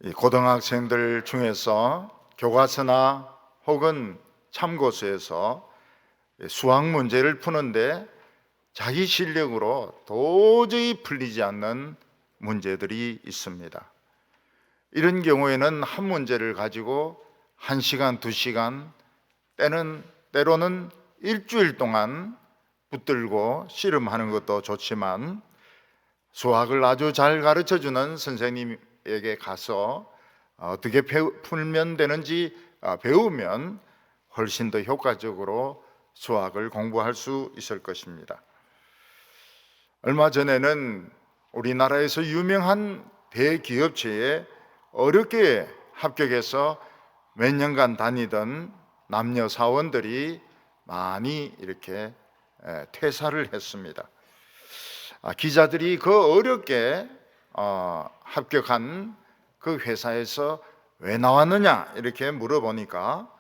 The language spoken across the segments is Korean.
이 고등학생들 중에서 교과서나 혹은 참고서에서 수학 문제를 푸는데 자기 실력으로 도저히 풀리지 않는 문제들이 있습니다. 이런 경우에는 한 문제를 가지고 1시간, 2시간, 때로는 일주일 동안 붙들고 씨름하는 것도 좋지만 수학을 아주 잘 가르쳐주는 선생님에게 가서 어떻게 풀면 되는지 배우면 훨씬 더 효과적으로 수학을 공부할 수 있을 것입니다. 얼마 전에는 우리나라에서 유명한 대기업체에 어렵게 합격해서 몇 년간 다니던 남녀 사원들이 많이 이렇게 퇴사를 했습니다. 기자들이 그 어렵게 합격한 그 회사에서 왜 나왔느냐 이렇게 물어보니까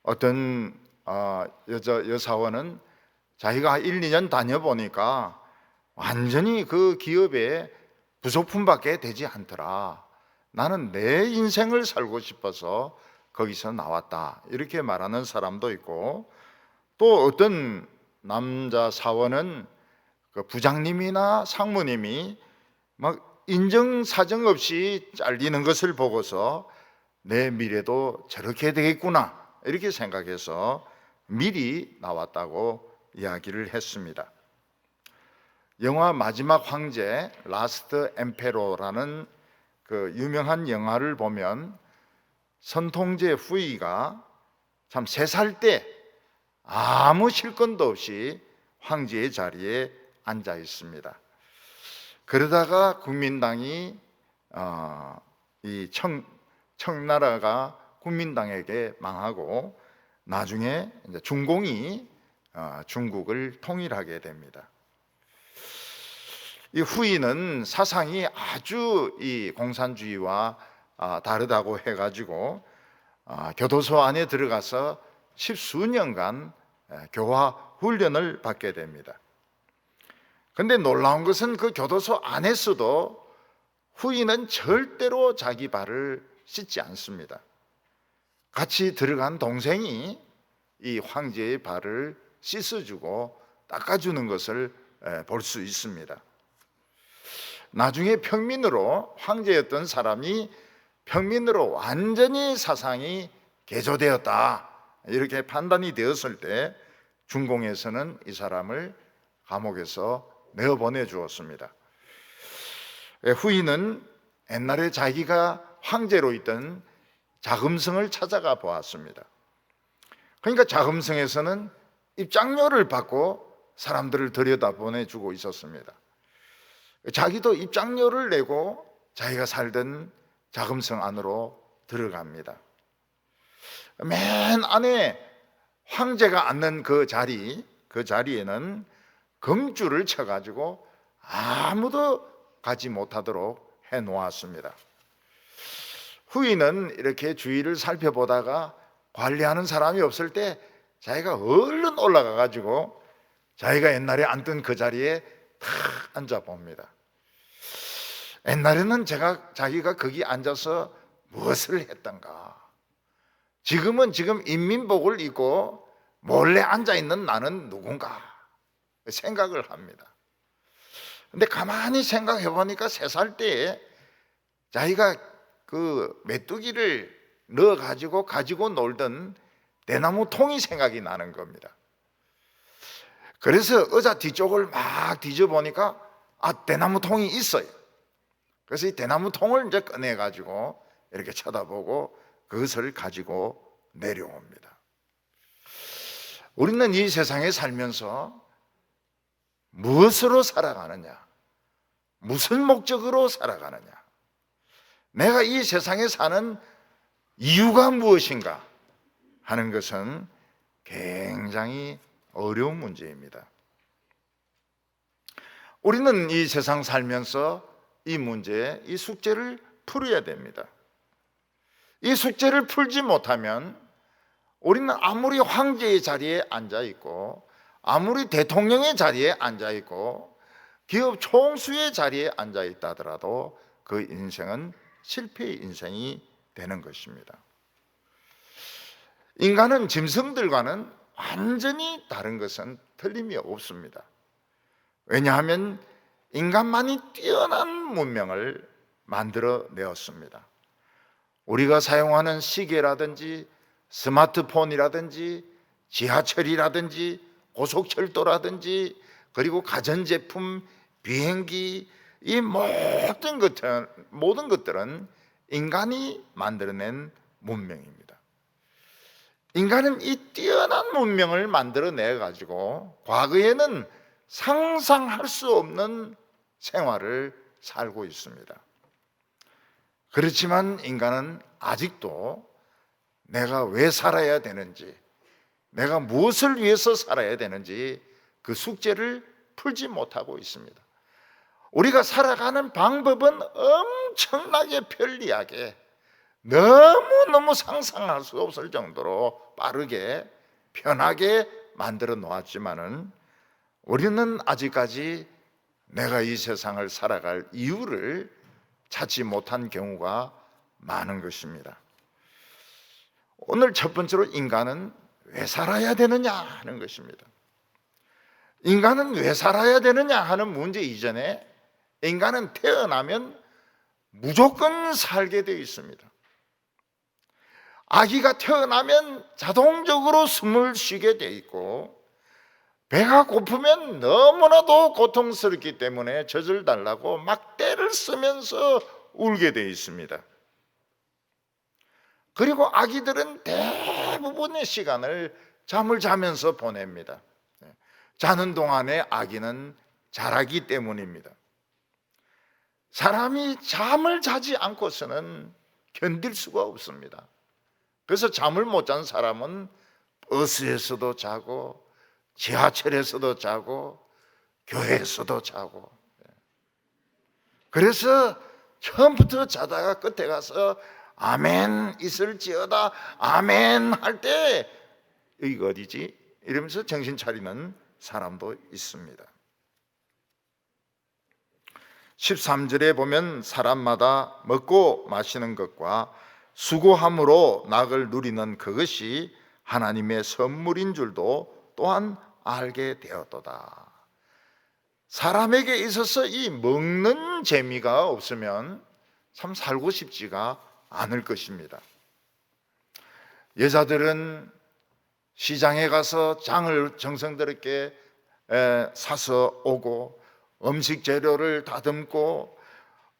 어떤 여사원은 자기가 1, 2년 다녀보니까 완전히 그 기업에 부속품밖에 되지 않더라. 나는 내 인생을 살고 싶어서 거기서 나왔다. 이렇게 말하는 사람도 있고, 또 어떤 남자 사원은 그 부장님이나 상무님이 막 인정사정 없이 잘리는 것을 보고서 내 미래도 저렇게 되겠구나 이렇게 생각해서 미리 나왔다고 이야기를 했습니다. 영화 마지막 황제 라스트 엠페로라는 그 유명한 영화를 보면 선통제 후이가 참 3살 때 아무 실권도 없이 황제의 자리에 앉아 있습니다. 그러다가 국민당이 이 청나라가 국민당에게 망하고 나중에 이제 중공이 중국을 통일하게 됩니다. 이 후이는 사상이 아주 이 공산주의와 다르다고 해가지고 교도소 안에 들어가서 10수년간 교화 훈련을 받게 됩니다. 그런데 놀라운 것은 그 교도소 안에서도 후이는 절대로 자기 발을 씻지 않습니다. 같이 들어간 동생이 이 황제의 발을 씻어주고 닦아주는 것을 볼 수 있습니다. 나중에 평민으로 황제였던 사람이 평민으로 완전히 사상이 개조되었다 이렇게 판단이 되었을 때 중공에서는 이 사람을 감옥에서 내어보내 주었습니다. 후이는 옛날에 자기가 황제로 있던 자금성을 찾아가 보았습니다. 그러니까 자금성에서는 입장료를 받고 사람들을 들여다 보내주고 있었습니다. 자기도 입장료를 내고 자기가 살던 자금성 안으로 들어갑니다. 맨 안에 황제가 앉는 그 자리에는 금줄을 쳐가지고 아무도 가지 못하도록 해놓았습니다. 후이는 이렇게 주위를 살펴보다가 관리하는 사람이 없을 때 자기가 얼른 올라가가지고 자기가 옛날에 앉던 그 자리에 탁 앉아봅니다. 옛날에는 자기가 거기 앉아서 무엇을 했던가, 지금 인민복을 입고 몰래 앉아있는 나는 누군가 생각을 합니다. 근데 가만히 생각해 보니까 3살 때에 자기가 그 메뚜기를 넣어가지고 가지고 놀던 대나무 통이 생각이 나는 겁니다. 그래서 의자 뒤쪽을 막 뒤져보니까 대나무 통이 있어요. 그래서 이 대나무 통을 이제 꺼내가지고 이렇게 쳐다보고 그것을 가지고 내려옵니다. 우리는 이 세상에 살면서 무엇으로 살아가느냐, 무슨 목적으로 살아가느냐, 내가 이 세상에 사는 이유가 무엇인가 하는 것은 굉장히 어려운 문제입니다. 우리는 이 세상 살면서 이 문제, 이 숙제를 풀어야 됩니다. 이 숙제를 풀지 못하면 우리는 아무리 황제의 자리에 앉아 있고, 아무리 대통령의 자리에 앉아 있고, 기업 총수의 자리에 앉아 있다 하더라도 그 인생은 실패의 인생이 되는 것입니다. 인간은 짐승들과는 완전히 다른 것은 틀림이 없습니다. 왜냐하면 인간만이 뛰어난 문명을 만들어내었습니다. 우리가 사용하는 시계라든지 스마트폰이라든지 지하철이라든지 고속철도라든지 그리고 가전제품, 비행기, 이 모든 것들은 인간이 만들어낸 문명입니다. 인간은 이 뛰어난 문명을 만들어내 가지고 과거에는 상상할 수 없는 생활을 살고 있습니다. 그렇지만 인간은 아직도 내가 왜 살아야 되는지, 내가 무엇을 위해서 살아야 되는지 그 숙제를 풀지 못하고 있습니다. 우리가 살아가는 방법은 엄청나게 편리하게 너무너무 상상할 수 없을 정도로 빠르게 편하게 만들어 놓았지만은 우리는 아직까지 내가 이 세상을 살아갈 이유를 찾지 못한 경우가 많은 것입니다. 오늘 첫 번째로 인간은 왜 살아야 되느냐 하는 것입니다. 인간은 왜 살아야 되느냐 하는 문제 이전에 인간은 태어나면 무조건 살게 되어 있습니다. 아기가 태어나면 자동적으로 숨을 쉬게 되어 있고, 배가 고프면 너무나도 고통스럽기 때문에 젖을 달라고 막 떼를 쓰면서 울게 되어 있습니다. 그리고 아기들은 대부분의 시간을 잠을 자면서 보냅니다. 자는 동안에 아기는 자라기 때문입니다. 사람이 잠을 자지 않고서는 견딜 수가 없습니다. 그래서 잠을 못 잔 사람은 버스에서도 자고 지하철에서도 자고 교회에서도 자고, 그래서 처음부터 자다가 끝에 가서 아멘 있을지어다 아멘 할 때 여기가 어디지? 이러면서 정신 차리는 사람도 있습니다. 13절에 보면 사람마다 먹고 마시는 것과 수고함으로 낙을 누리는 그것이 하나님의 선물인 줄도 또한 알게 되었도다. 사람에게 있어서 이 먹는 재미가 없으면 참 살고 싶지가 않을 것입니다. 여자들은 시장에 가서 장을 정성스럽게 사서 오고 음식 재료를 다듬고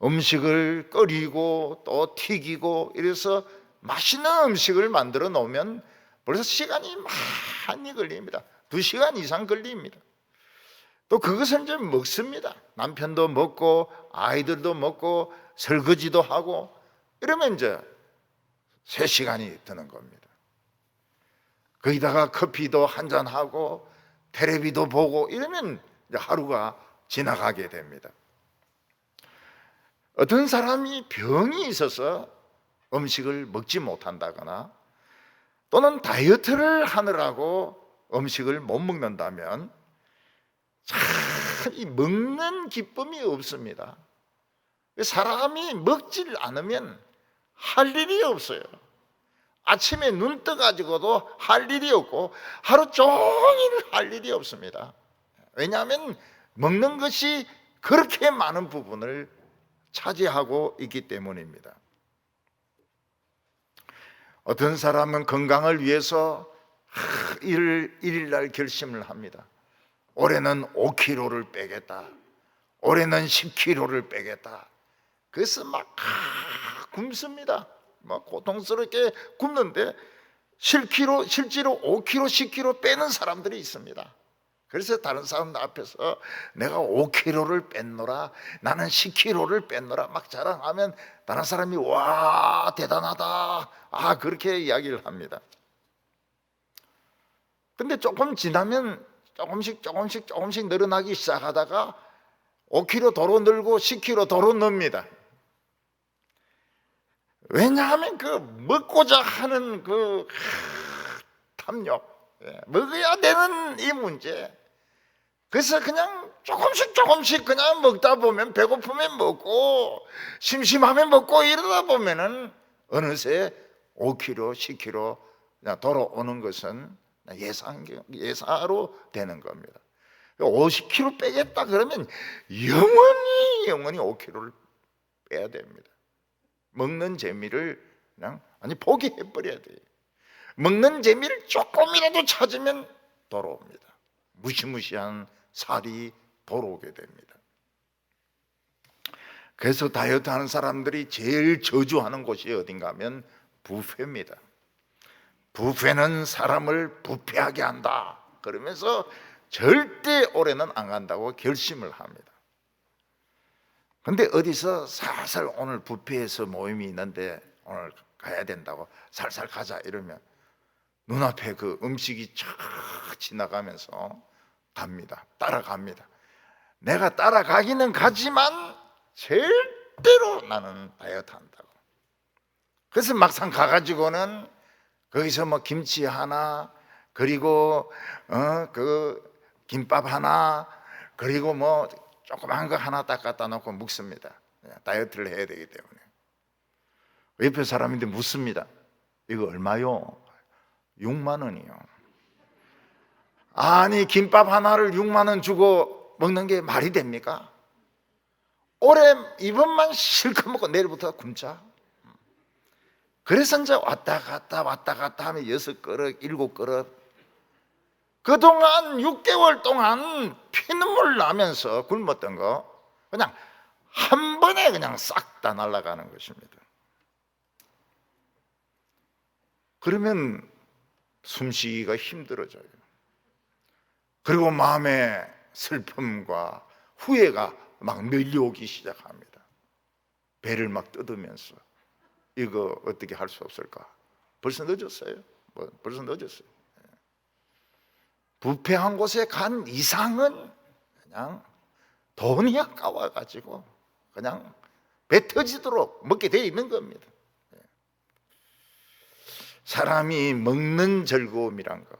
음식을 끓이고 또 튀기고 이래서 맛있는 음식을 만들어 놓으면 벌써 시간이 많이 걸립니다. 2시간 이상 걸립니다. 또 그것을 이제 먹습니다. 남편도 먹고 아이들도 먹고 설거지도 하고 이러면 이제 3시간이 드는 겁니다. 거기다가 커피도 한잔하고 텔레비도 보고 이러면 이제 하루가 지나가게 됩니다. 어떤 사람이 병이 있어서 음식을 먹지 못한다거나 또는 다이어트를 하느라고 음식을 못 먹는다면 참 이 먹는 기쁨이 없습니다. 사람이 먹질 않으면 할 일이 없어요. 아침에 눈 떠가지고도 할 일이 없고 하루 종일 할 일이 없습니다. 왜냐하면 먹는 것이 그렇게 많은 부분을 차지하고 있기 때문입니다. 어떤 사람은 건강을 위해서 일일날 결심을 합니다. 올해는 5kg를 빼겠다. 올해는 10kg를 빼겠다. 그래서 막 굶습니다. 막 고통스럽게 굶는데 실제로 5kg, 10kg 빼는 사람들이 있습니다. 그래서 다른 사람들 앞에서 내가 5kg를 뺐노라, 나는 10kg를 뺐노라 막 자랑하면 다른 사람이 와 대단하다 그렇게 이야기를 합니다. 근데 조금 지나면 조금씩 늘어나기 시작하다가 5kg 도로 늘고 10kg 도로 늡니다. 왜냐하면 그 먹고자 하는 그 탐욕, 먹어야 되는 이 문제, 그래서 그냥 조금씩 그냥 먹다 보면 배고프면 먹고 심심하면 먹고 이러다 보면은 어느새 5kg, 10kg 그냥 돌아오는 것은 예사로 되는 겁니다. 50kg 빼겠다 그러면 영원히 5kg를 빼야 됩니다. 먹는 재미를 그냥 포기해 버려야 돼요. 먹는 재미를 조금이라도 찾으면 돌아옵니다. 무시무시한 살이 돌아오게 됩니다. 그래서 다이어트 하는 사람들이 제일 저주하는 곳이 어딘가 하면 뷔페입니다. 뷔페는 사람을 부패하게 한다 그러면서 절대 올해는 안 간다고 결심을 합니다. 근데 어디서 살살 오늘 뷔페에서 모임이 있는데 오늘 가야 된다고 살살 가자 이러면 눈앞에 그 음식이 촥 지나가면서 갑니다. 따라갑니다. 내가 따라가기는 가지만 절대로 나는 다이어트 한다고. 그래서 막상 가가지고는 거기서 뭐 김치 하나, 그리고 그 김밥 하나, 그리고 뭐 조그만 거 하나 딱 갖다 놓고 묵습니다. 다이어트를 해야 되기 때문에. 옆에 사람인데 묻습니다. 이거 얼마요? 6만 원이요. 아니 김밥 하나를 6만 원 주고 먹는 게 말이 됩니까? 올해 이번만 실컷 먹고 내일부터 굶자. 그래서 이제 왔다 갔다 하면 6그릇, 7그릇. 그동안 6개월 동안 피눈물 나면서 굶었던 거 그냥 한 번에 그냥 싹 다 날아가는 것입니다. 그러면 숨쉬기가 힘들어져요. 그리고 마음에 슬픔과 후회가 막 밀려오기 시작합니다. 배를 막 뜯으면서 이거 어떻게 할 수 없을까? 벌써 늦었어요. 벌써 늦었어요. 부패한 곳에 간 이상은 그냥 돈이 아까워가지고 그냥 배 터지도록 먹게 돼 있는 겁니다. 사람이 먹는 즐거움이란 거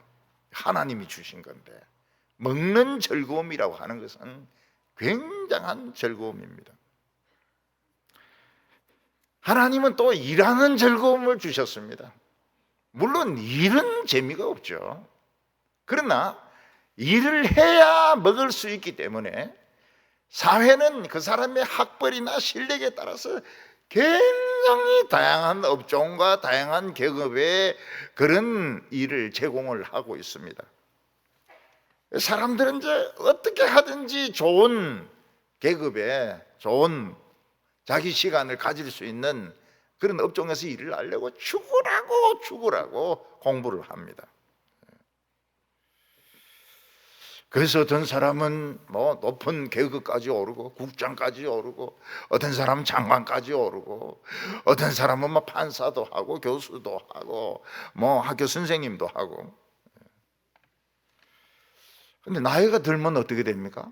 하나님이 주신 건데 먹는 즐거움이라고 하는 것은 굉장한 즐거움입니다. 하나님은 또 일하는 즐거움을 주셨습니다. 물론 일은 재미가 없죠. 그러나 일을 해야 먹을 수 있기 때문에 사회는 그 사람의 학벌이나 실력에 따라서 굉장히 다양한 업종과 다양한 계급의 그런 일을 제공을 하고 있습니다. 사람들은 이제 어떻게 하든지 좋은 계급에 좋은 자기 시간을 가질 수 있는 그런 업종에서 일을 하려고 죽으라고 공부를 합니다. 그래서 어떤 사람은 뭐 높은 계급까지 오르고 국장까지 오르고 어떤 사람은 장관까지 오르고 어떤 사람은 뭐 판사도 하고 교수도 하고 뭐 학교 선생님도 하고. 근데 나이가 들면 어떻게 됩니까?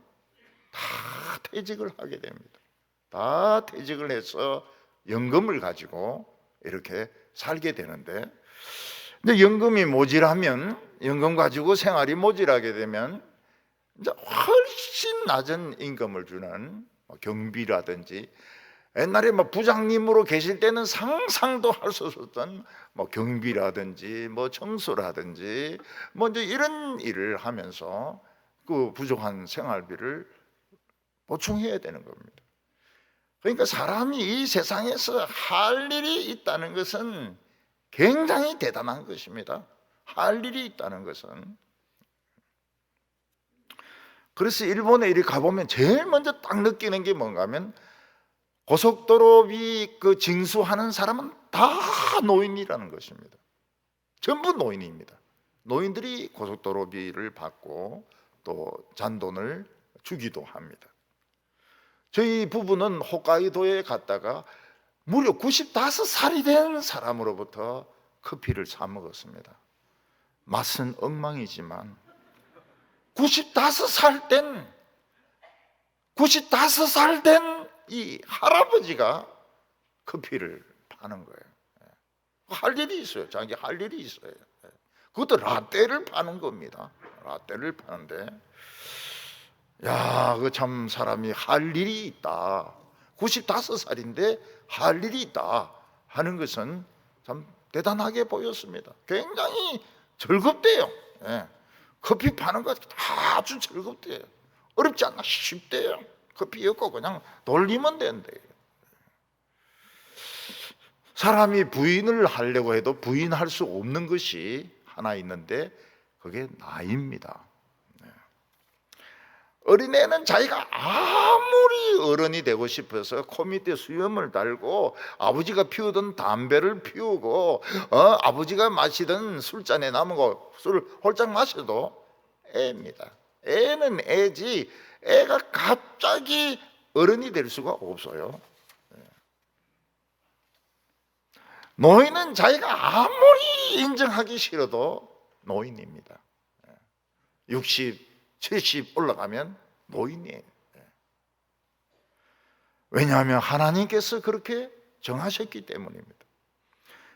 다 퇴직을 하게 됩니다. 다 퇴직을 해서 연금을 가지고 이렇게 살게 되는데, 근데 연금이 모자라면 연금 가지고 생활이 모자라게 되면 이제 훨씬 낮은 임금을 주는 경비라든지, 옛날에 뭐 부장님으로 계실 때는 상상도 할 수 없었던 뭐 경비라든지 뭐 청소라든지 뭐 이제 이런 일을 하면서 그 부족한 생활비를 보충해야 되는 겁니다. 그러니까 사람이 이 세상에서 할 일이 있다는 것은 굉장히 대단한 것입니다. 할 일이 있다는 것은. 그래서 일본에 이리 가보면 제일 먼저 딱 느끼는 게 뭔가 하면 고속도로비 그 징수하는 사람은 다 노인이라는 것입니다. 전부 노인입니다. 노인들이 고속도로비를 받고 또 잔돈을 주기도 합니다. 저희 부부는 홋카이도에 갔다가 무려 95살이 된 사람으로부터 커피를 사 먹었습니다. 맛은 엉망이지만 95살 된 이 할아버지가 커피를 파는 거예요. 할 일이 있어요. 자기 할 일이 있어요. 그것도 라떼를 파는 겁니다. 라떼를 파는데 야, 그 참 사람이 할 일이 있다. 95살인데 할 일이 있다 하는 것은 참 대단하게 보였습니다. 굉장히 즐겁대요. 예. 커피 파는 거 아주 즐겁대요. 어렵지 않나? 쉽대요. 커피 엮고 그냥 돌리면 된대요. 사람이 부인을 하려고 해도 부인할 수 없는 것이 하나 있는데 그게 나이입니다. 어린애는 자기가 아무리 어른이 되고 싶어서 코 밑에 수염을 달고 아버지가 피우던 담배를 피우고 아버지가 마시던 술잔에 남은 거 술을 홀짝 마셔도 애입니다. 애는 애지 애가 갑자기 어른이 될 수가 없어요. 노인은 자기가 아무리 인정하기 싫어도 노인입니다. 60, 70 올라가면 노인이에요. 왜냐하면 하나님께서 그렇게 정하셨기 때문입니다.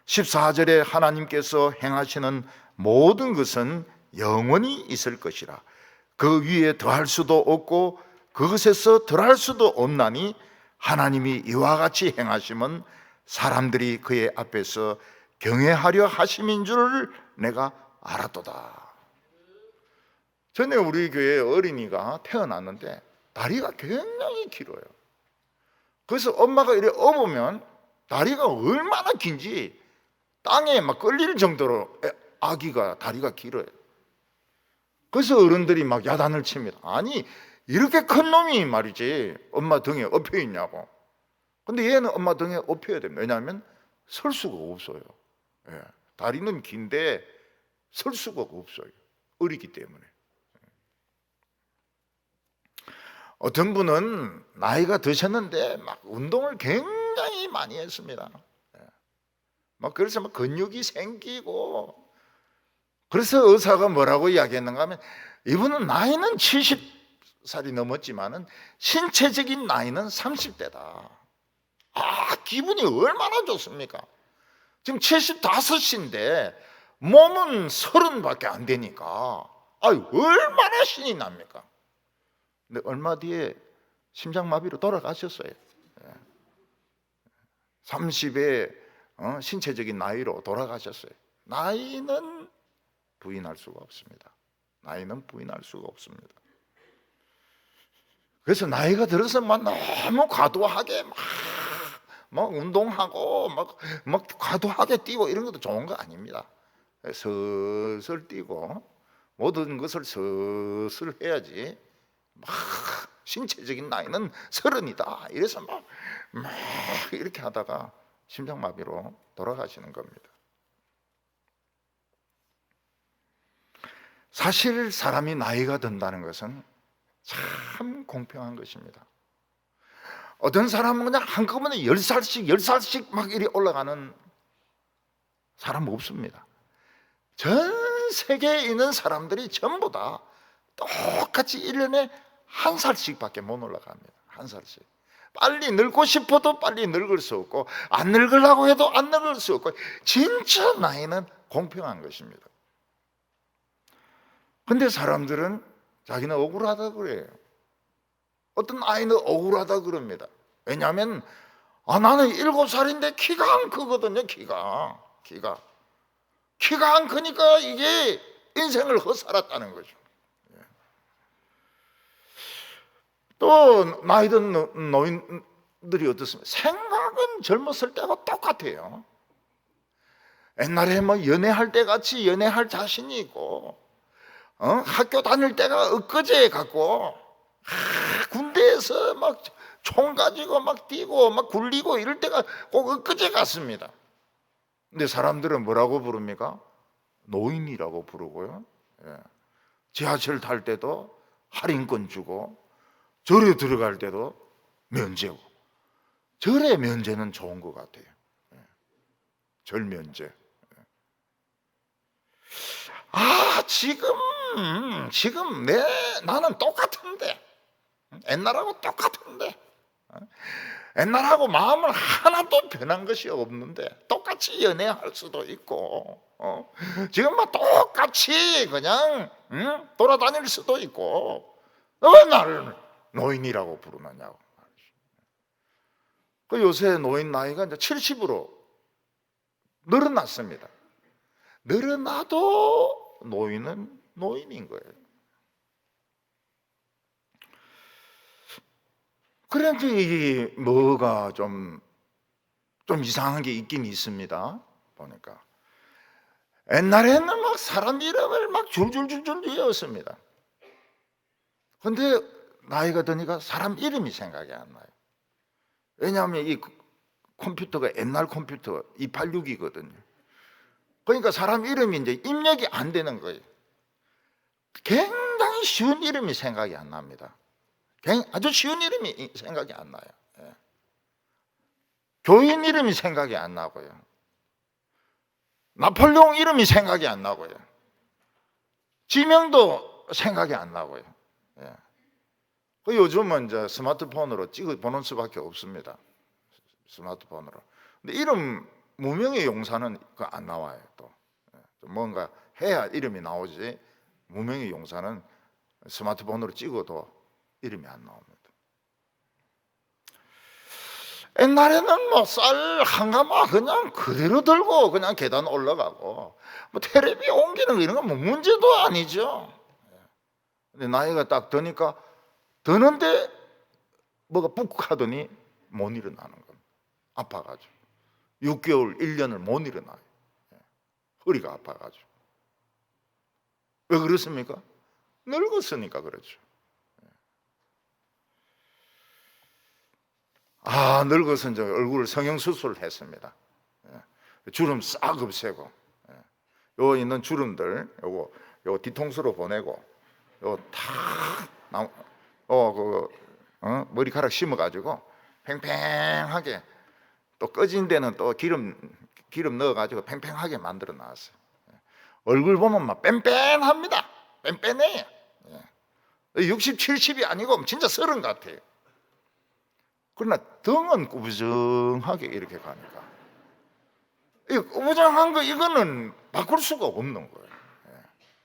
14절에 하나님께서 행하시는 모든 것은 영원히 있을 것이라. 그 위에 더할 수도 없고 그것에서 덜할 수도 없나니 하나님이 이와 같이 행하심은 사람들이 그의 앞에서 경외하려 하심인 줄 내가 알았도다. 전에 우리 교회 어린이가 태어났는데 다리가 굉장히 길어요. 그래서 엄마가 이렇게 업으면 다리가 얼마나 긴지 땅에 막 끌릴 정도로 아기가 다리가 길어요. 그래서 어른들이 막 야단을 칩니다. 아니 이렇게 큰 놈이 말이지 엄마 등에 업혀 있냐고. 근데 얘는 엄마 등에 업혀야 됩니다. 왜냐하면 설 수가 없어요. 다리는 긴데 설 수가 없어요. 어리기 때문에. 어떤 분은 나이가 드셨는데 막 운동을 굉장히 많이 했습니다. 막 그래서 막 근육이 생기고, 그래서 의사가 뭐라고 이야기했는가 하면 이분은 나이는 70살이 넘었지만은 신체적인 나이는 30대다. 기분이 얼마나 좋습니까? 지금 75인데 몸은 30밖에 안 되니까 얼마나 신이 납니까? 근데 얼마 뒤에 심장마비로 돌아가셨어요. 30의 신체적인 나이로 돌아가셨어요. 나이는 부인할 수가 없습니다. 나이는 부인할 수가 없습니다. 그래서 나이가 들어서 막 너무 과도하게 막 운동하고 막 과도하게 뛰고 이런 것도 좋은 거 아닙니다. 슬슬 뛰고 모든 것을 슬슬 해야지. 막 신체적인 나이는 30이다 이래서 막 이렇게 하다가 심장마비로 돌아가시는 겁니다. 사실 사람이 나이가 든다는 것은 참 공평한 것입니다. 어떤 사람은 그냥 한꺼번에 10살씩 막 이리 올라가는 사람 없습니다. 전 세계에 있는 사람들이 전부 다 똑같이 1년에 1살씩밖에 못 올라갑니다. 1살씩. 빨리 늙고 싶어도 빨리 늙을 수 없고 안 늙으려고 해도 안 늙을 수 없고, 진짜 나이는 공평한 것입니다. 근데 사람들은 자기는 억울하다 그래요. 어떤 아이는 억울하다 그럽니다. 왜냐하면 나는 7살인데 키가 안 크거든요. 키가 안 크니까 이게 인생을 헛살았다는 거죠. 또 나이 든 노인들이 어떻습니까? 생각은 젊었을 때하고 똑같아요. 옛날에 뭐 연애할 때 같이 연애할 자신이 있고, 학교 다닐 때가 엊그제 같고, 군대에서 막 총 가지고 막 뛰고 막 굴리고 이럴 때가 꼭 엊그제 같습니다. 근데 사람들은 뭐라고 부릅니까? 노인이라고 부르고요. 지하철 탈 때도 할인권 주고, 절에 들어갈 때도 면제고. 절의 면제는 좋은 것 같아요. 절 면제. 지금 나는 똑같은데, 옛날하고 똑같은데, 옛날하고 마음은 하나도 변한 것이 없는데 똑같이 연애할 수도 있고, 지금 막 똑같이 그냥 돌아다닐 수도 있고, 왜 나를 노인이라고 부르느냐고. 그 요새 노인 나이가 이제 70으로 늘어났습니다. 늘어나도 노인은 노인인 거예요. 그런데 이게 뭐가 좀 이상한 게 있긴 있습니다. 보니까 옛날에는 막 사람 이름을 막 줄줄줄줄 외웠습니다. 근데 나이가 드니까 사람 이름이 생각이 안 나요. 왜냐하면 이 컴퓨터가 옛날 컴퓨터 286이거든요. 그러니까 사람 이름이 이제 입력이 안 되는 거예요. 굉장히 쉬운 이름이 생각이 안 납니다. 아주 쉬운 이름이 생각이 안 나요. 예. 교인 이름이 생각이 안 나고요. 나폴레옹 이름이 생각이 안 나고요. 지명도 생각이 안 나고요. 예. 요즘은 이제 스마트폰으로 찍어 보는 수밖에 없습니다. 스마트폰으로. 근데 이름 무명의 용사는 안 나와요. 또 뭔가 해야 이름이 나오지. 무명의 용사는 스마트폰으로 찍어도 이름이 안 나옵니다. 옛날에는 뭐 쌀 한 가마 그냥 그대로 들고 그냥 계단 올라가고 뭐 텔레비 옮기는 거 이런 건 뭐 문제도 아니죠. 근데 나이가 딱 드니까 드는데 뭐가 푹 하더니 못 일어나는 겁니다. 아파가지고 6개월, 1년을 못 일어나요. 허리가 아파가지고. 왜 그렇습니까? 늙었으니까 그렇죠. 늙어서 이제 얼굴 성형수술을 했습니다. 주름 싹 없애고, 요 있는 주름들 요거 뒤통수로 보내고, 머리카락 심어가지고 팽팽하게 또 꺼진 데는 또 기름 넣어가지고 팽팽하게 만들어 놨어요. 얼굴 보면 막 뺀뺀합니다. 뺀뺀해요. 60, 70이 아니고 진짜 30 같아요. 그러나 등은 꾸부정하게 이렇게 가니까 이 꾸부정한 거 이거는 바꿀 수가 없는 거예요.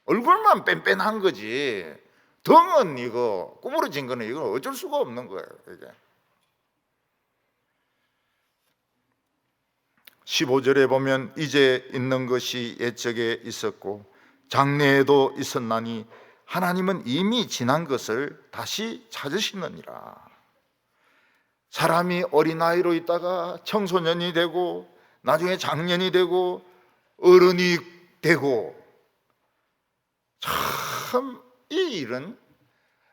얼굴만 뺀뺀한 거지 등은 이거 구부러진 거는 이거 어쩔 수가 없는 거예요. 이게 15절에 보면 이제 있는 것이 옛적에 있었고 장래에도 있었나니 하나님은 이미 지난 것을 다시 찾으시느니라. 사람이 어린아이로 있다가 청소년이 되고 나중에 장년이 되고 어른이 되고, 참 이 일은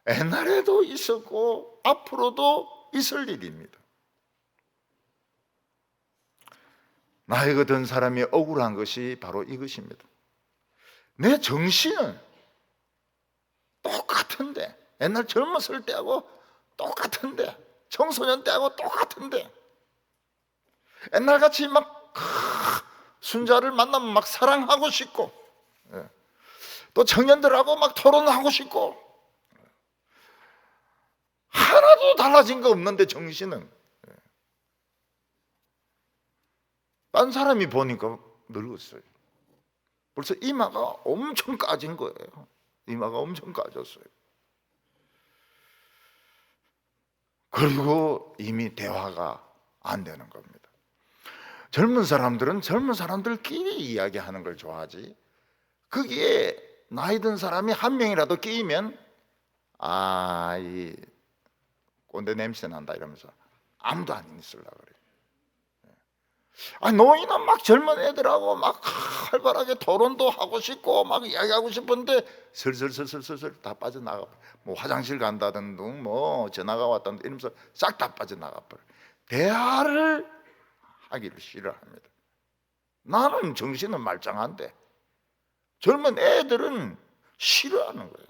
옛날에도 있었고 앞으로도 있을 일입니다. 나이가 든 사람이 억울한 것이 바로 이것입니다. 내 정신은 똑같은데, 옛날 젊었을 때하고 똑같은데, 청소년 때하고 똑같은데, 옛날같이 막 순자를 만나면 막 사랑하고 싶고, 또 청년들하고 막 토론하고 싶고, 하나도 달라진 거 없는데 정신은, 딴 사람이 보니까 늙었어요. 벌써 이마가 엄청 까진 거예요. 이마가 엄청 까졌어요. 그리고 이미 대화가 안 되는 겁니다. 젊은 사람들은 젊은 사람들끼리 이야기하는 걸 좋아하지, 거기에 나이 든 사람이 한 명이라도 끼면 이 꼰대 냄새 난다 이러면서 아무도 안 있으려고 그래요. 노인은 막 젊은 애들하고 막 활발하게 토론도 하고 싶고 막 이야기하고 싶은데 슬슬 다 빠져나가. 뭐 화장실 간다든 뭐 전화가 왔다든 이러면서 싹 다 빠져나가 버려요. 대화를 하기를 싫어합니다. 나는 정신은 말짱한데 젊은 애들은 싫어하는 거예요.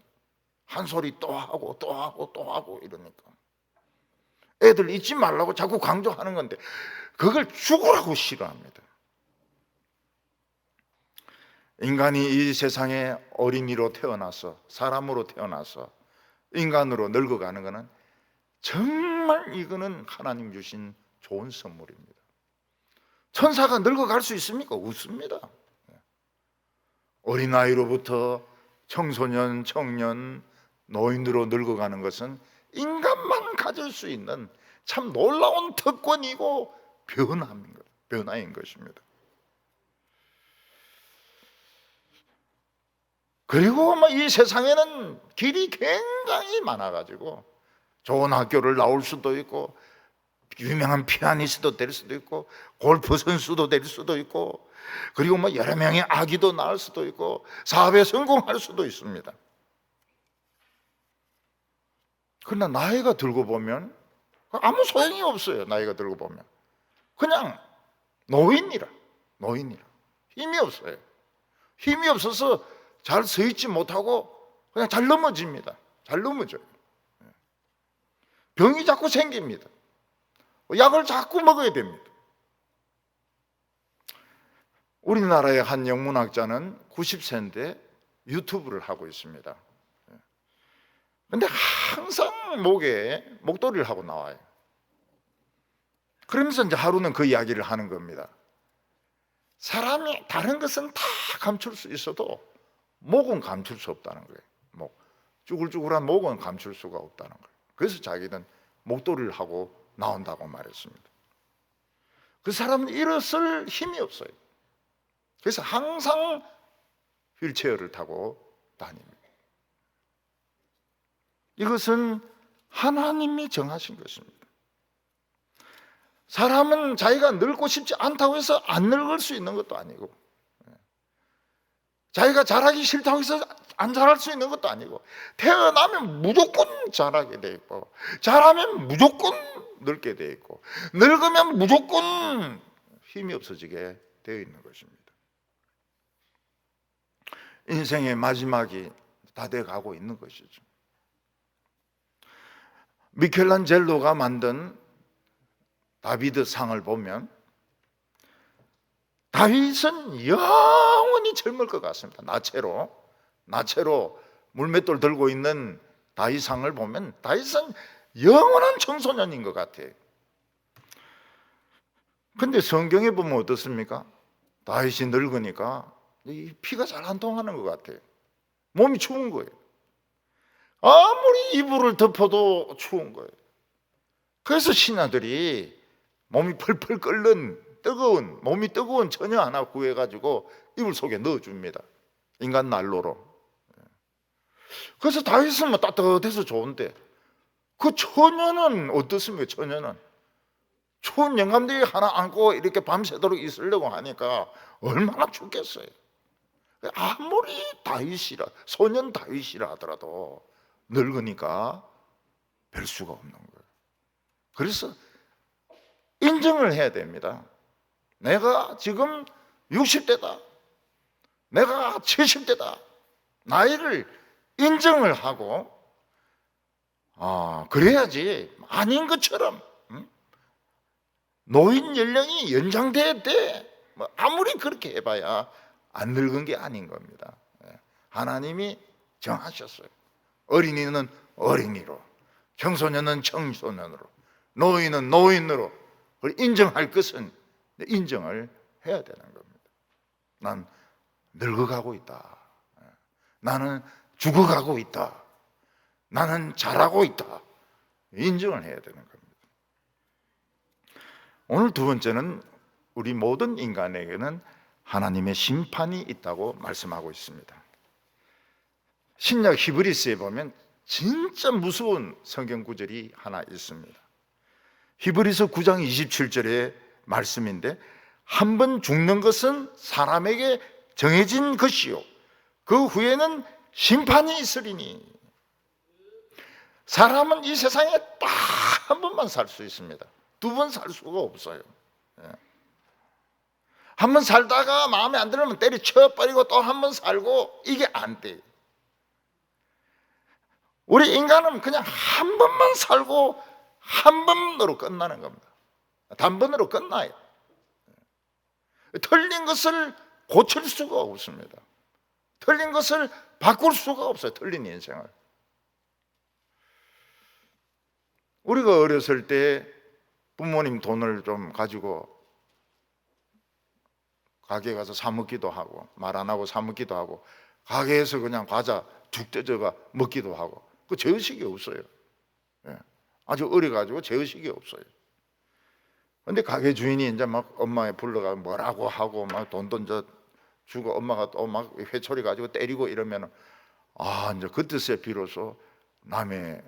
한 소리 또 하고 이러니까. 애들 잊지 말라고 자꾸 강조하는 건데 그걸 죽으라고 싫어합니다. 인간이 이 세상에 어린이로 태어나서, 사람으로 태어나서 인간으로 늙어가는 것은 정말 이거는 하나님 주신 좋은 선물입니다. 천사가 늙어갈 수 있습니까? 없습니다. 어린아이로부터 청소년, 청년, 노인으로 늙어가는 것은 인간만 가질 수 있는 참 놀라운 특권이고 변화인 것입니다. 그리고 이 세상에는 길이 굉장히 많아가지고 좋은 학교를 나올 수도 있고, 유명한 피아니스트도 될 수도 있고, 골프 선수도 될 수도 있고, 그리고 여러 명의 아기도 낳을 수도 있고, 사업에 성공할 수도 있습니다. 그러나 나이가 들고 보면 아무 소용이 없어요. 나이가 들고 보면 그냥 노인이라 힘이 없어요. 힘이 없어서 잘 서 있지 못하고 그냥 잘 넘어집니다. 잘 넘어져요. 병이 자꾸 생깁니다. 약을 자꾸 먹어야 됩니다. 우리나라의 한 영문학자는 90세인데 유튜브를 하고 있습니다. 근데 항상 목에 목도리를 하고 나와요. 그러면서 이제 하루는 그 이야기를 하는 겁니다. 사람이 다른 것은 다 감출 수 있어도 목은 감출 수 없다는 거예요. 쭈글쭈글한 목은 감출 수가 없다는 거예요. 그래서 자기는 목도리를 하고 나온다고 말했습니다. 그 사람은 일어설 힘이 없어요. 그래서 항상 휠체어를 타고 다닙니다. 이것은 하나님이 정하신 것입니다. 사람은 자기가 늙고 싶지 않다고 해서 안 늙을 수 있는 것도 아니고, 자기가 자라기 싫다고 해서 안 자랄 수 있는 것도 아니고, 태어나면 무조건 자라게 돼 있고, 자라면 무조건 늙게 돼 있고, 늙으면 무조건 힘이 없어지게 되어 있는 것입니다. 인생의 마지막이 다 돼 가고 있는 것이죠. 미켈란젤로가 만든 다비드 상을 보면 다윗은 영원히 젊을 것 같습니다. 나체로 물맷돌 들고 있는 다윗상을 보면 다윗은 영원한 청소년인 것 같아요. 근데 성경에 보면 어떻습니까? 다윗이 늙으니까 이 피가 잘 안 통하는 것 같아요. 몸이 추운 거예요. 아무리 이불을 덮어도 추운 거예요. 그래서 신하들이 몸이 펄펄 끓는 몸이 뜨거운 처녀 하나 구해가지고 이불 속에 넣어줍니다. 인간 난로로. 그래서 다윗은 따뜻해서 좋은데, 그 처녀는 어떻습니까? 처녀는 추운 영감대기 하나 안고 이렇게 밤새도록 있으려고 하니까 얼마나 춥겠어요. 아무리 소년 다윗이라 하더라도 늙으니까 별 수가 없는 거예요. 그래서 인정을 해야 됩니다. 내가 지금 60대다, 내가 70대다, 나이를 인정을 하고, 그래야지 아닌 것처럼 노인 연령이 연장돼야 돼. 아무리 그렇게 해봐야 안 늙은 게 아닌 겁니다. 하나님이 정하셨어요. 어린이는 어린이로, 청소년은 청소년으로, 노인은 노인으로 인정할 것은 인정을 해야 되는 겁니다. 난 늙어가고 있다, 나는 죽어가고 있다, 나는 잘하고 있다, 인정을 해야 되는 겁니다. 오늘 두 번째는 우리 모든 인간에게는 하나님의 심판이 있다고 말씀하고 있습니다. 신약 히브리서에 보면 진짜 무서운 성경 구절이 하나 있습니다. 히브리서 9장 27절의 말씀인데, 한 번 죽는 것은 사람에게 정해진 것이요 그 후에는 심판이 있으리니. 사람은 이 세상에 딱 한 번만 살 수 있습니다. 두 번 살 수가 없어요. 한 번 살다가 마음에 안 들면 때려쳐버리고 또 한 번 살고, 이게 안 돼요. 우리 인간은 그냥 한 번만 살고 한 번으로 끝나는 겁니다. 단번으로 끝나요. 틀린 것을 고칠 수가 없습니다. 틀린 것을 바꿀 수가 없어요. 틀린 인생을. 우리가 어렸을 때 부모님 돈을 좀 가지고 가게 가서 사 먹기도 하고, 말 안 하고 사 먹기도 하고, 가게에서 그냥 과자 툭 떼져가 먹기도 하고, 그 죄의식이 없어요. 예. 아주 어려가지고 죄의식이 없어요. 근데 가게 주인이 이제 막 엄마에 불러가 뭐라고 하고 막 돈 주고 엄마가 또 막 회초리 가지고 때리고 이러면 이제 그때서야 비로소 남의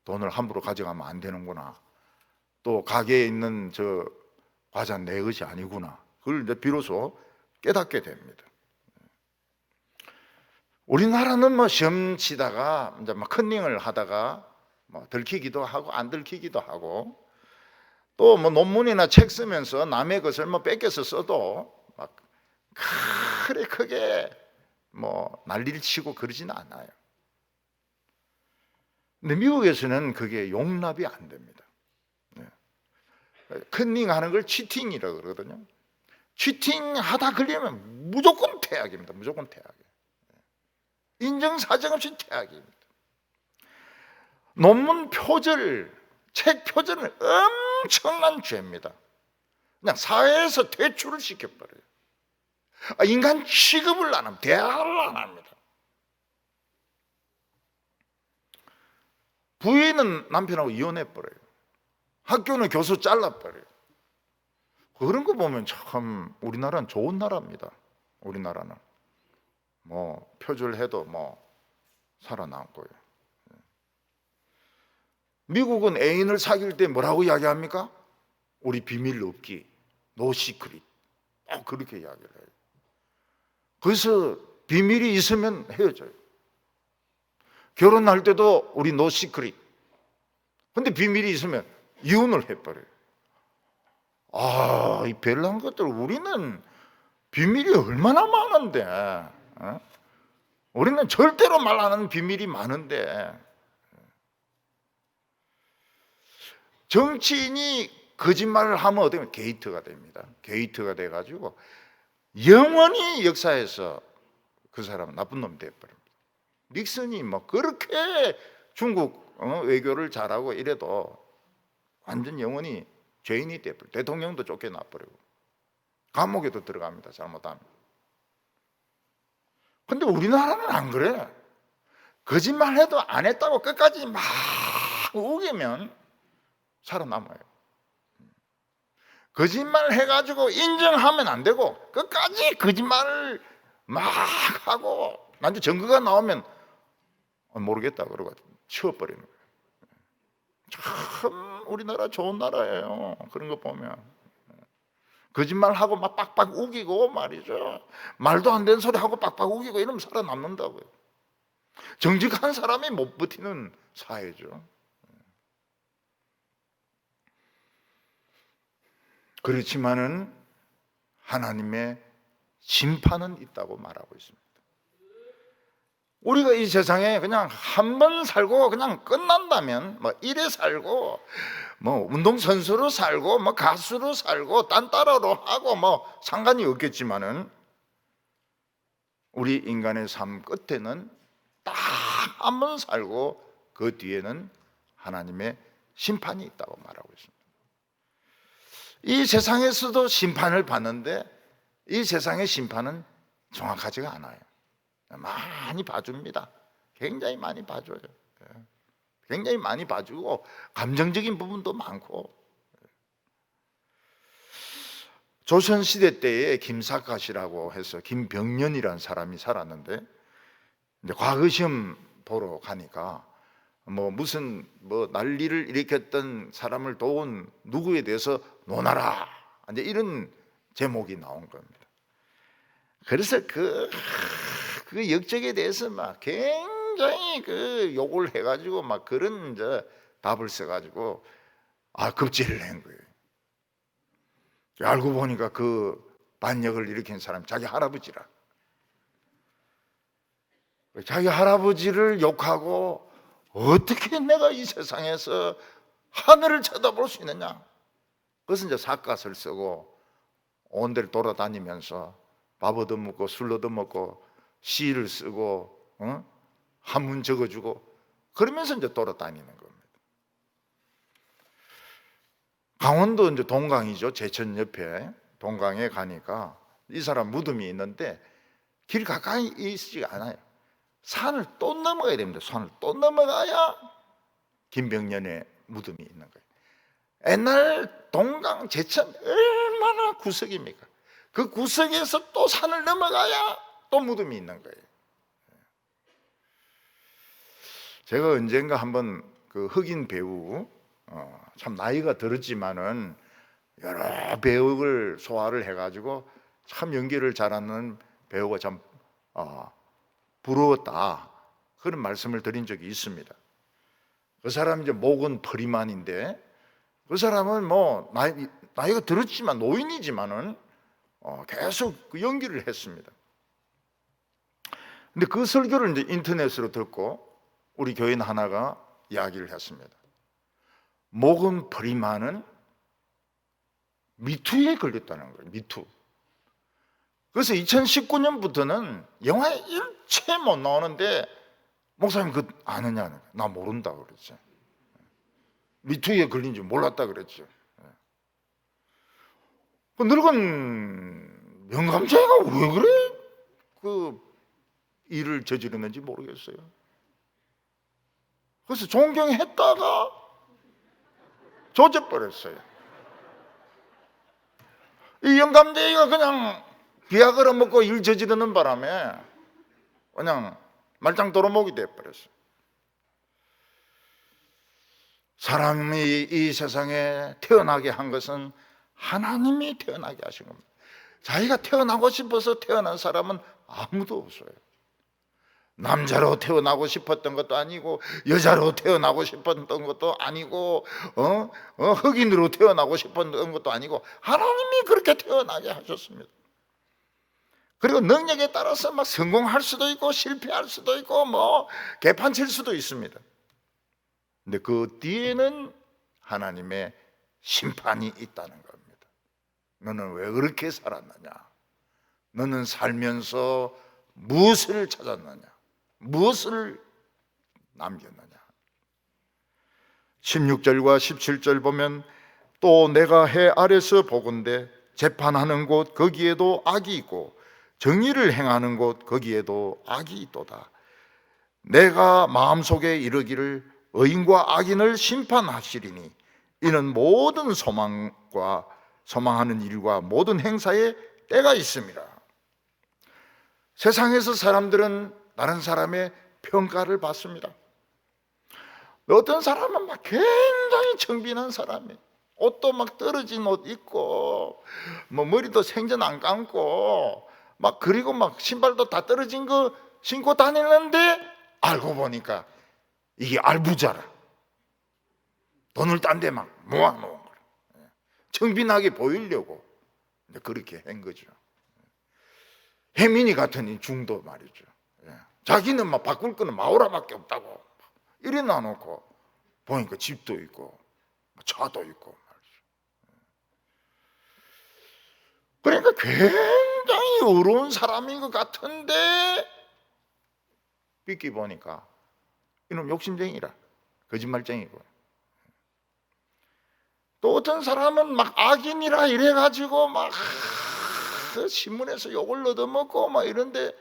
돈을 함부로 가져가면 안 되는구나. 또 가게에 있는 저 과자 내 것이 아니구나. 그걸 이제 비로소 깨닫게 됩니다. 우리나라는 뭐 시험 치다가 이제 막 컨닝을 하다가 뭐 들키기도 하고 안 들키기도 하고 또 뭐 논문이나 책 쓰면서 남의 것을 뭐 뺏겨서 써도 막 그래 크게 뭐 난리를 치고 그러지는 않아요. 근데 미국에서는 그게 용납이 안 됩니다. 컨닝하는 걸 치팅이라고 그러거든요. 치팅하다 걸리면 무조건 퇴학입니다. 무조건 퇴학이에요. 인정사정 없이 퇴학입니다. 논문 표절, 책 표절은 엄청난 죄입니다. 그냥 사회에서 퇴출을 시켜버려요. 인간 취급을 안 합니다. 대화를 안 합니다. 부인은 남편하고 이혼해버려요. 학교는 교수 잘라버려요. 그런 거 보면 참 우리나라는 좋은 나라입니다. 우리나라는 뭐 표절해도 뭐 살아남고요. 미국은 애인을 사귈 때 뭐라고 이야기합니까? 우리 비밀 없기, 노 시크릿. 그렇게 이야기를 해요. 그래서 비밀이 있으면 헤어져요. 결혼할 때도 우리 노 시크릿. 근데 비밀이 있으면 이혼을 해버려요. 이 별난 것들, 우리는 비밀이 얼마나 많은데, 우리는 절대로 말 안 하는 비밀이 많은데, 정치인이 거짓말을 하면 어떻게 되면 게이트가 됩니다. 게이트가 돼가지고 영원히 역사에서 그 사람은 나쁜 놈이 돼버립니다. 닉슨이 뭐 그렇게 중국 외교를 잘하고 이래도 완전 영원히 죄인이 돼버려요. 대통령도 쫓겨나버리고 감옥에도 들어갑니다. 잘못하면. 근데 우리나라는 안 그래. 거짓말해도 안 했다고 끝까지 막 우기면 살아남아요. 거짓말 해가지고 인정하면 안 되고 끝까지 거짓말을 막 하고 나중에 증거가 나오면 모르겠다 그러고 치워버리는 거예요. 참 우리나라 좋은 나라예요. 그런 거 보면 거짓말하고 막 빡빡 우기고 말이죠. 말도 안 되는 소리 하고 빡빡 우기고 이러면 살아남는다고요. 정직한 사람이 못 버티는 사회죠. 그렇지만은 하나님의 심판은 있다고 말하고 있습니다. 우리가 이 세상에 그냥 한 번 살고 그냥 끝난다면 뭐 이래 살고 뭐 운동선수로 살고 뭐 가수로 살고 딴따라로 하고 뭐 상관이 없겠지만은 우리 인간의 삶 끝에는 딱 한 번 살고 그 뒤에는 하나님의 심판이 있다고 말하고 있습니다. 이 세상에서도 심판을 받는데 이 세상의 심판은 정확하지가 않아요. 많이 봐줍니다. 굉장히 많이 봐줘요. 굉장히 많이 봐주고 감정적인 부분도 많고. 조선시대 때에 김사갓이라고 해서 김병년이라는 사람이 살았는데 이제 과거 시험 보러 가니까 무슨 난리를 일으켰던 사람을 도운 누구에 대해서 논하라, 이제 이런 제목이 나온 겁니다. 그래서 그 역적에 대해서 막 굉장히 욕을 해가지고 막 그런 답을 써가지고 급제를 한 거예요. 알고 보니까 그 반역을 일으킨 사람 자기 할아버지라. 자기 할아버지를 욕하고 어떻게 내가 이 세상에서 하늘을 쳐다볼 수 있느냐. 그래서 이제 삿갓을 쓰고 온 데를 돌아다니면서 밥 얻어먹고 술 얻어먹고 시를 쓰고 한문 적어주고 그러면서 이제 돌아다니는 겁니다. 강원도 이제 동강이죠. 제천 옆에 동강에 가니까 이 사람 무덤이 있는데 길 가까이 있지 않아요. 산을 또 넘어가야 됩니다. 산을 또 넘어가야 김병년의 무덤이 있는 거예요. 옛날 동강 제천 얼마나 구석입니까? 그 구석에서 또 산을 넘어가야 또 무덤이 있는 거예요. 제가 언젠가 한번 그 흑인 배우, 참 나이가 들었지만은 여러 배우를 소화를 해가지고 참 연기를 잘하는 배우가 참 부러웠다, 그런 말씀을 드린 적이 있습니다. 그 사람이 이제 모건 프리만인데, 그 사람은 뭐 나이가 들었지만 노인이지만은 계속 그 연기를 했습니다. 근데 그 설교를 이제 인터넷으로 듣고 우리 교인 하나가 이야기를 했습니다. 모건 프리만은 미투에 걸렸다는 거예요. 미투. 그래서 2019년부터는 영화에 일체 못 나오는데, 목사님 그거 아느냐는 거예요. 나 모른다 그랬죠. 미투에 걸린 줄 몰랐다 그랬죠. 그 늙은 영감쟁이가 왜 그래 그 일을 저지르는지 모르겠어요. 그래서 존경했다가 조져버렸어요. 이 영감쟁이가 그냥 비아그라 먹고 일 저지르는 바람에 그냥 말짱 도루묵이 돼버렸어요. 사람이 이 세상에 태어나게 한 것은 하나님이 태어나게 하신 겁니다. 자기가 태어나고 싶어서 태어난 사람은 아무도 없어요. 남자로 태어나고 싶었던 것도 아니고, 여자로 태어나고 싶었던 것도 아니고, 흑인으로 태어나고 싶었던 것도 아니고, 하나님이 그렇게 태어나게 하셨습니다. 그리고 능력에 따라서 막 성공할 수도 있고 실패할 수도 있고 뭐 개판 칠 수도 있습니다. 근데 그 뒤에는 하나님의 심판이 있다는 겁니다. 너는 왜 그렇게 살았느냐? 너는 살면서 무엇을 찾았느냐? 무엇을 남겼느냐? 16절과 17절 보면, 또 내가 해 아래서 보건대 재판하는 곳 거기에도 악이 있고 정의를 행하는 곳 거기에도 악이 있도다. 내가 마음속에 이르기를 의인과 악인을 심판하시리니 이는 모든 소망하는 일과 모든 행사에 때가 있습니다. 세상에서 사람들은 다른 사람의 평가를 받습니다. 어떤 사람은 막 굉장히 청빈한 사람이에요. 옷도 막 떨어진 옷 입고 뭐 머리도 생전 안 감고 막, 그리고 막 신발도 다 떨어진 거 신고 다니는데 알고 보니까 이게 알부자라. 돈을 딴 데 막 모아놓은 거예요. 청빈하게 보이려고 그렇게 한 거죠. 혜민이 같은 이 중도 말이죠. 자기는 막 바꿀 거는 마오라밖에 없다고 이래 놔놓고 보니까 집도 있고 차도 있고 말이죠. 그러니까 굉장히 어려운 사람인 것 같은데 삐끼 보니까 이놈 욕심쟁이라, 거짓말쟁이고, 또 어떤 사람은 막 악인이라 이래가지고 막 신문에서 욕을 얻어먹고 막 이런데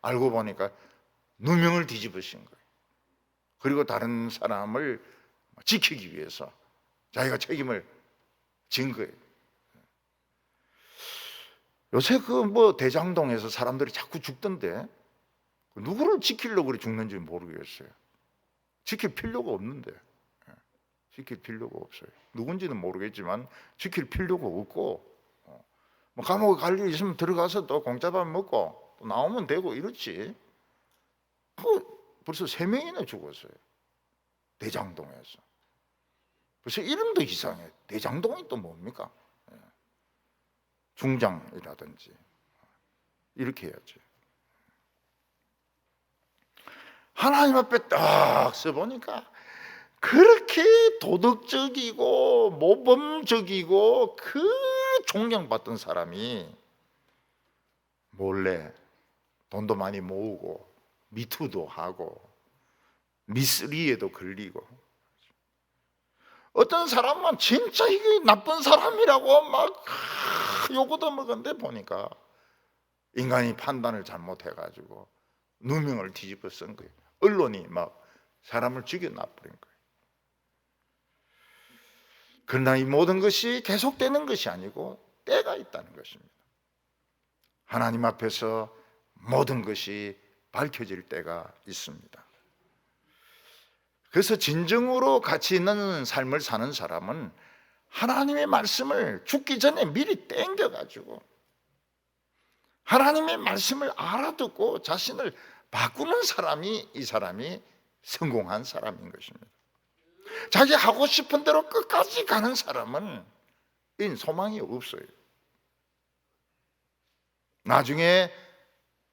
알고 보니까 누명을 뒤집으신 거예요. 그리고 다른 사람을 지키기 위해서 자기가 책임을 진 거예요. 요새 그 뭐 대장동에서 사람들이 자꾸 죽던데 누구를 지키려고 그래 죽는지 모르겠어요. 지킬 필요가 없는데, 지킬 필요가 없어요. 누군지는 모르겠지만 지킬 필요가 없고, 뭐 감옥에 갈 일 있으면 들어가서 또 공짜밥 먹고 또 나오면 되고 이렇지. 벌써 3명이나 죽었어요. 대장동에서. 벌써 이름도 이상해. 대장동이 또 뭡니까? 중장이라든지 이렇게 해야지. 하나님 앞에 딱 써보니까 그렇게 도덕적이고 모범적이고 그 존경받던 사람이 몰래 돈도 많이 모으고 미투도 하고 미쓰리에도 걸리고, 어떤 사람은 진짜 이게 나쁜 사람이라고 막 요거도 먹었는데 보니까 인간이 판단을 잘못해가지고 누명을 뒤집어 쓴 거예요. 언론이 막 사람을 죽여놔버린 거예요. 그러나 이 모든 것이 계속되는 것이 아니고 때가 있다는 것입니다. 하나님 앞에서 모든 것이 밝혀질 때가 있습니다. 그래서 진정으로 가치 있는 삶을 사는 사람은 하나님의 말씀을 죽기 전에 미리 땡겨가지고 하나님의 말씀을 알아듣고 자신을 바꾸는 사람이 이 사람이 성공한 사람인 것입니다. 자기 하고 싶은 대로 끝까지 가는 사람은 소망이 없어요. 나중에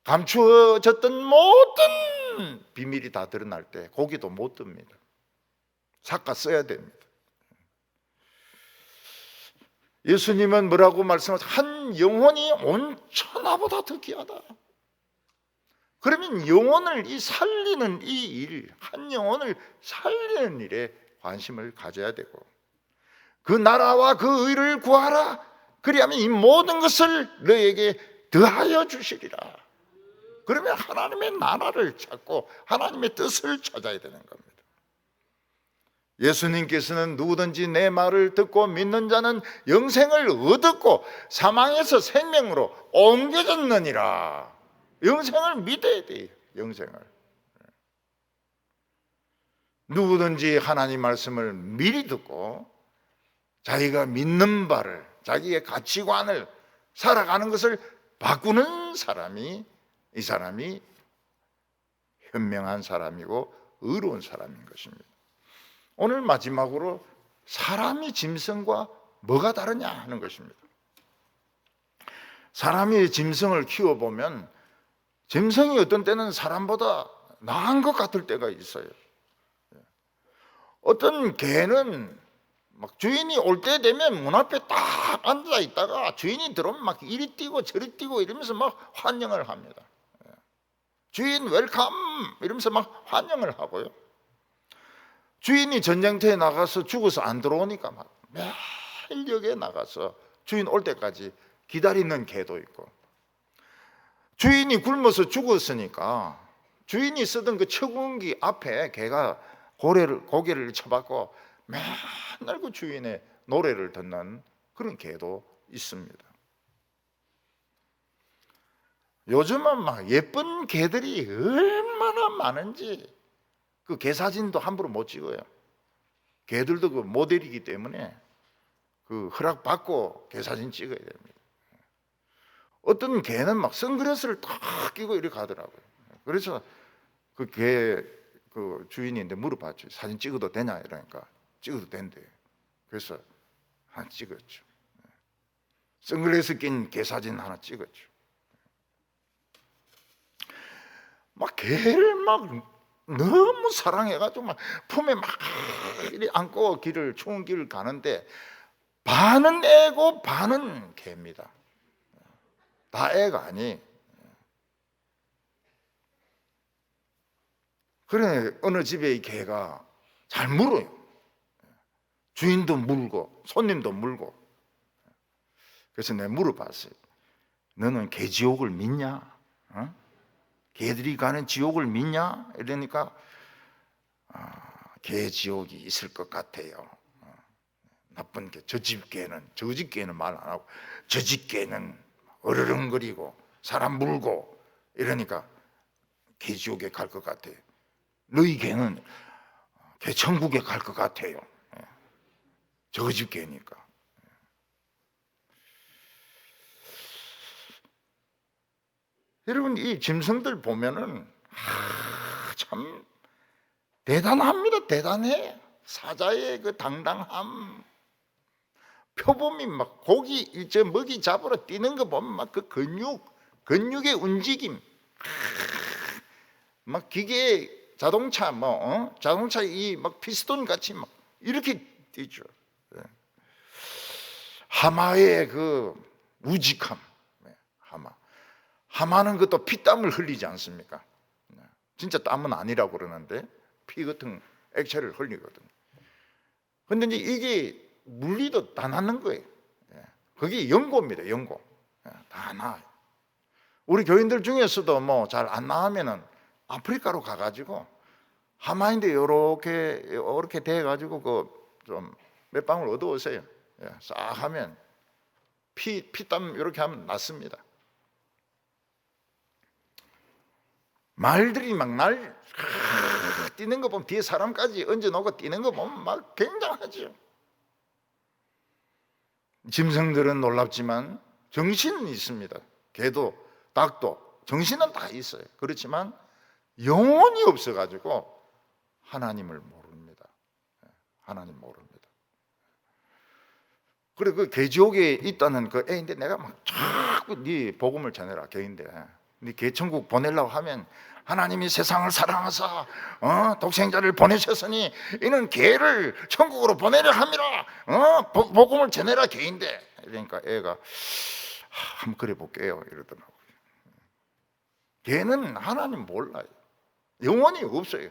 감추어졌던 모든 비밀이 다 드러날 때 고기도 못 듭니다. 삭가 써야 됩니다. 예수님은 뭐라고 말씀하세요? 한 영혼이 온 천하보다 더 귀하다. 그러면 영혼을 살리는 이 일, 한 영혼을 살리는 일에 관심을 가져야 되고, 그 나라와 그 의를 구하라. 그리하면 이 모든 것을 너에게 더하여 주시리라. 그러면 하나님의 나라를 찾고 하나님의 뜻을 찾아야 되는 겁니다. 예수님께서는 누구든지 내 말을 듣고 믿는 자는 영생을 얻었고 사망에서 생명으로 옮겨졌느니라. 영생을 믿어야 돼요. 영생을. 누구든지 하나님 말씀을 미리 듣고 자기가 믿는 바를, 자기의 가치관을 살아가는 것을 바꾸는 사람이, 이 사람이 현명한 사람이고 의로운 사람인 것입니다. 오늘 마지막으로 사람이 짐승과 뭐가 다르냐 하는 것입니다. 사람이 짐승을 키워보면 짐승이 어떤 때는 사람보다 나은 것 같을 때가 있어요. 어떤 개는 막 주인이 올 때 되면 문 앞에 딱 앉아 있다가 주인이 들어오면 막 이리 뛰고 저리 뛰고 이러면서 막 환영을 합니다. 주인 웰컴 이러면서 막 환영을 하고요. 주인이 전쟁터에 나가서 죽어서 안 들어오니까 막 매일 여기에 나가서 주인 올 때까지 기다리는 개도 있고, 주인이 굶어서 죽었으니까 주인이 쓰던 그 처궁기 앞에 개가 고개를 쳐박고 맨날 그 주인의 노래를 듣는 그런 개도 있습니다. 요즘은 막 예쁜 개들이 얼마나 많은지 그 개 사진도 함부로 못 찍어요. 개들도 그 모델이기 때문에 그 허락 받고 개 사진 찍어야 됩니다. 어떤 개는 막 선글라스를 딱 끼고 이렇게 가더라고요. 그래서 그 개 그 주인인데 물어봤죠. 사진 찍어도 되냐 이러니까 찍어도 된대요. 그래서 하나 찍었죠. 선글라스 낀 개 사진 하나 찍었죠. 막 개를 막 너무 사랑해가지고 막 품에 막 이리 안고 추운 길을 가는데 반은 애고 반은 개입니다. 다 애가 아니. 그래 어느 집에 이 개가 잘 물어요. 주인도 물고 손님도 물고. 그래서 내가 물어봤어요. 너는 개 지옥을 믿냐? 어? 개들이 가는 지옥을 믿냐? 이러니까 개 지옥이 있을 것 같아요. 나쁜 개, 저 집 개는 말 안 하고 저 집 개는 어르렁거리고 사람 물고 이러니까 개 지옥에 갈 것 같아요. 너희 개는 개 천국에 갈 것 같아요. 저 집 개니까. 여러분 이 짐승들 보면은 참 대단합니다. 대단해. 사자의 그 당당함, 표범이 막 고기 저 먹이 잡으러 뛰는 거 보면 막 그 근육의 움직임, 막 기계 자동차 자동차 이 막 피스톤 같이 막 이렇게 뛰죠. 하마의 그 우직함, 하마는 그것도 피땀을 흘리지 않습니까? 진짜 땀은 아니라고 그러는데 피 같은 액체를 흘리거든요. 그런데 이게 물리도 다 낫는 거예요. 그게 연고입니다. 연고 다 나아요. 우리 교인들 중에서도 뭐 잘 안 나으면은 아프리카로 가가지고 하마인데 요렇게 돼가지고 그 좀 몇 방울 얻어오세요. 싹 하면 피땀 이렇게 하면 낫습니다. 말들이 막 뛰는 거 보면 뒤에 사람까지 얹어놓고 뛰는 거 보면 막 굉장하죠. 짐승들은 놀랍지만 정신은 있습니다. 개도 닭도 정신은 다 있어요. 그렇지만 영혼이 없어가지고 하나님을 모릅니다. 하나님 모릅니다. 그래 그 개지옥에 있다는 그 애인데 내가 막 자꾸 네 복음을 전해라 개인데 네 개천국 보내려고 하면 하나님이 세상을 사랑하사 독생자를 보내셨으니 이는 개를 천국으로 보내려 함이라 복음을 전해라 개인데 그러니까 애가 한번 그래 볼게요 이러더라고요. 개는 하나님 몰라요. 영혼이 없어요.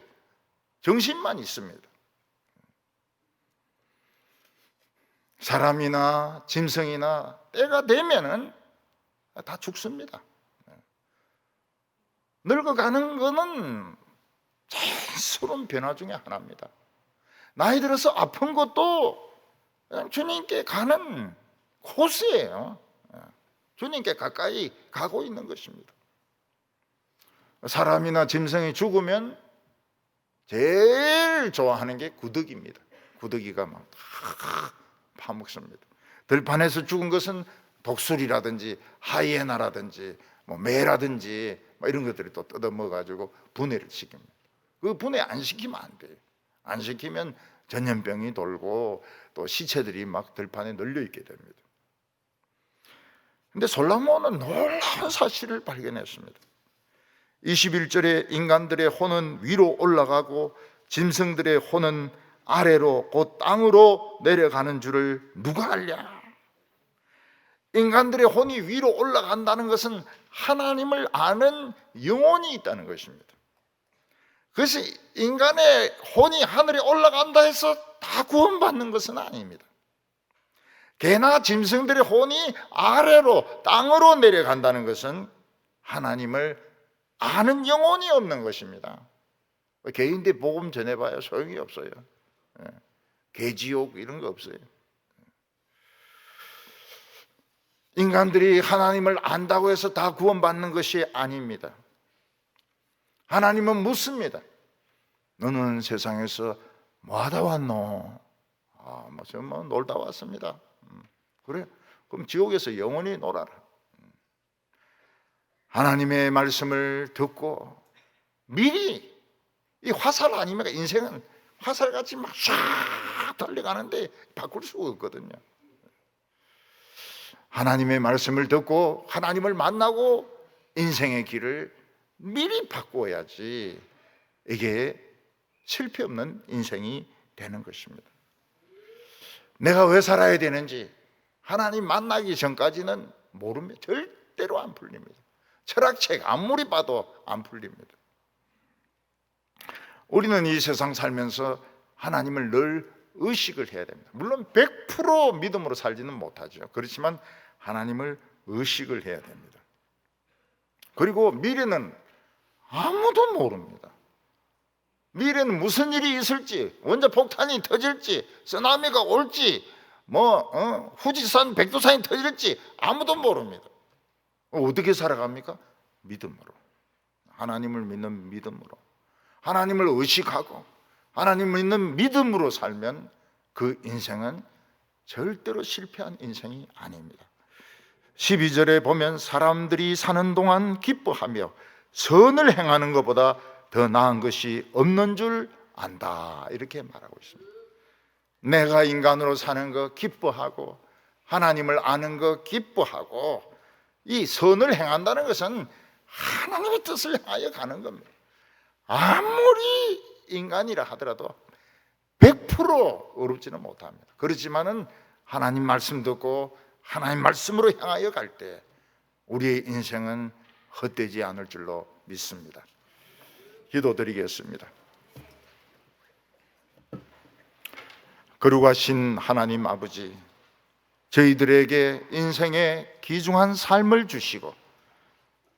정신만 있습니다. 사람이나 짐승이나 때가 되면은 다 죽습니다. 늙어가는 거는 자연스러운 변화 중에 하나입니다. 나이 들어서 아픈 것도 그냥 주님께 가는 코스예요. 주님께 가까이 가고 있는 것입니다. 사람이나 짐승이 죽으면 제일 좋아하는 게 구더기입니다. 구더기가 막 파먹습니다. 들판에서 죽은 것은 독수리라든지 하이에나라든지 뭐 매라든지 뭐 이런 것들이 또 뜯어먹어가지고 분해를 시킵니다. 그 분해 안 시키면 안 돼요. 안 시키면 전염병이 돌고 또 시체들이 막 들판에 널려 있게 됩니다. 근데 솔로몬은 놀라운 사실을 발견했습니다. 21절에 인간들의 혼은 위로 올라가고 짐승들의 혼은 아래로 곧 땅으로 내려가는 줄을 누가 알랴? 인간들의 혼이 위로 올라간다는 것은 하나님을 아는 영혼이 있다는 것입니다. 그래서 인간의 혼이 하늘에 올라간다 해서 다 구원받는 것은 아닙니다. 개나 짐승들의 혼이 아래로 땅으로 내려간다는 것은 하나님을 아는 영혼이 없는 것입니다. 개인데 복음 전해봐야 소용이 없어요. 개지옥 이런 거 없어요. 인간들이 하나님을 안다고 해서 다 구원받는 것이 아닙니다. 하나님은 묻습니다. 너는 세상에서 뭐하다 왔노? 뭐 놀다 왔습니다. 그래? 그럼 지옥에서 영원히 놀아라. 하나님의 말씀을 듣고 미리 이 화살 아닙니까? 인생은 화살같이 막 쫙 달려가는데 바꿀 수가 없거든요. 하나님의 말씀을 듣고 하나님을 만나고 인생의 길을 미리 바꾸어야지 이게 실패 없는 인생이 되는 것입니다. 내가 왜 살아야 되는지 하나님 만나기 전까지는 모릅니다. 절대로 안 풀립니다. 철학책 아무리 봐도 안 풀립니다. 우리는 이 세상 살면서 하나님을 늘 의식을 해야 됩니다. 물론 100% 믿음으로 살지는 못하죠. 그렇지만 하나님을 의식을 해야 됩니다. 그리고 미래는 아무도 모릅니다. 미래는 무슨 일이 있을지, 원자폭탄이 터질지, 쓰나미가 올지, 후지산, 백두산이 터질지 아무도 모릅니다. 어떻게 살아갑니까? 믿음으로. 하나님을 믿는 믿음으로. 하나님을 의식하고 하나님을 믿는 믿음으로 살면 그 인생은 절대로 실패한 인생이 아닙니다. 12절에 보면 사람들이 사는 동안 기뻐하며 선을 행하는 것보다 더 나은 것이 없는 줄 안다 이렇게 말하고 있습니다. 내가 인간으로 사는 거 기뻐하고 하나님을 아는 거 기뻐하고 이 선을 행한다는 것은 하나님의 뜻을 행하여 가는 겁니다. 아무리 인간이라 하더라도 100% 어렵지는 못합니다. 그렇지만은 하나님 말씀 듣고 하나님 말씀으로 향하여 갈 때 우리의 인생은 헛되지 않을 줄로 믿습니다. 기도드리겠습니다. 거룩하신 하나님 아버지, 저희들에게 인생의 귀중한 삶을 주시고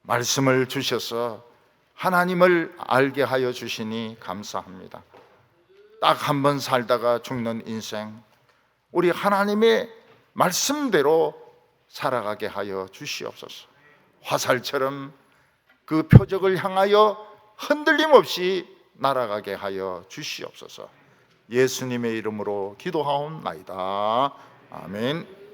말씀을 주셔서 하나님을 알게 하여 주시니 감사합니다. 딱 한 번 살다가 죽는 인생, 우리 하나님의 말씀대로 살아가게 하여 주시옵소서. 화살처럼 그 표적을 향하여 흔들림 없이 날아가게 하여 주시옵소서. 예수님의 이름으로 기도하옵나이다. 아멘.